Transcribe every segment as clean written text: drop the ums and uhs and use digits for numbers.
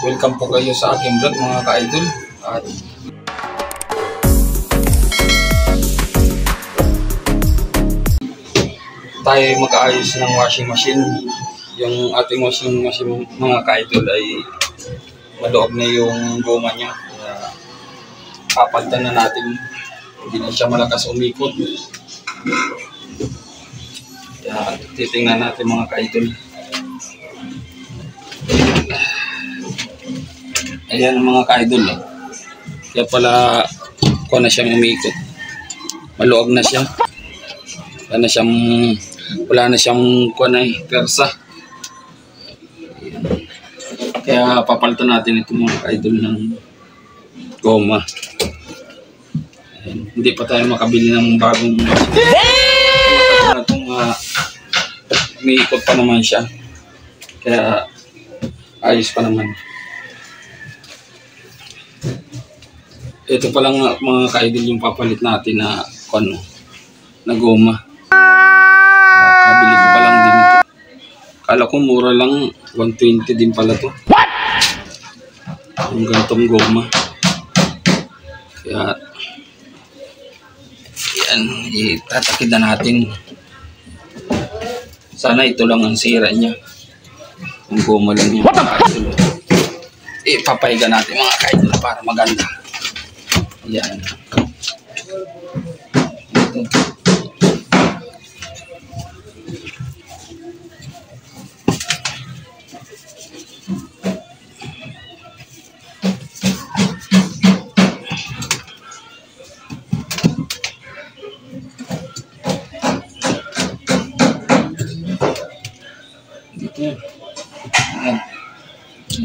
welcome po kayo sa aking vlog mga ka-idol. At tayo mag-aayos ng washing machine. Yung ating washing machine mga ka-idol ay maloob na yung goma niya. Kaya papalitan na natin. Hindi na siya malakas umikot. Kaya titingnan natin mga ka-idol. Ayan ang mga ka-idol. Kaya pala ko na siyang umikot. Maluwag na siya. Wala na siyang persa. Kaya papalitan natin ito mga ka-idol ng goma. Ayan. Hindi pa tayo makabili ng bagong umiikot pa naman siya. Kaya ayos pa naman. Ito pa lang mga ka-idol yung papalit natin na na goma. Kabili ko pa lang din ito. Kala ko mura lang, 120 din pala to. What? Yung gantong goma. Kaya yan, itatakid na natin. Sana ito lang ang sira niya. Yung goma lang niya. Ipapahiga natin mga ka-idol para maganda. Yan. Ito.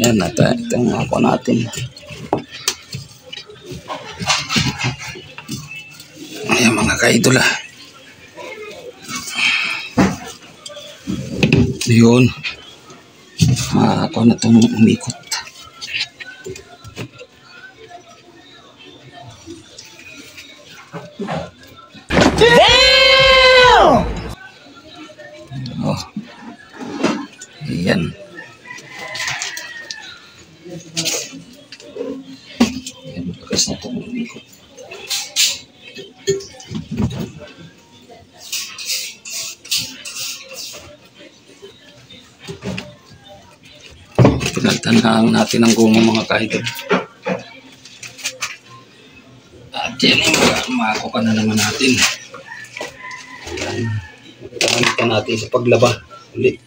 Yan natin. Itong ako natin. Ayan mga ka-idol Yun. Ako na itong umikot. Damn! Oh. Ayan. Ayan, bagas na itong umikot. Pinagtanahan natin ang goma mga ka-idol. At yan yung makakuha na naman natin. Ayan. Pagkakalitan natin sa paglaba ulit.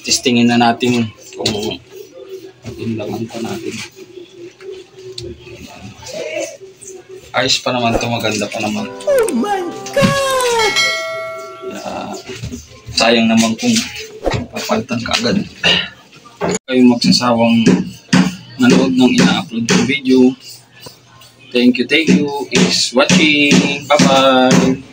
Testingin na natin kung yung laman pa natin. Ayos pa naman ito, maganda pa naman. Oh my God! Sayang naman kung papalitan ka agad. Kayong magsasawang nanood ng ina-upload ng video. Thank you is watching. Bye bye.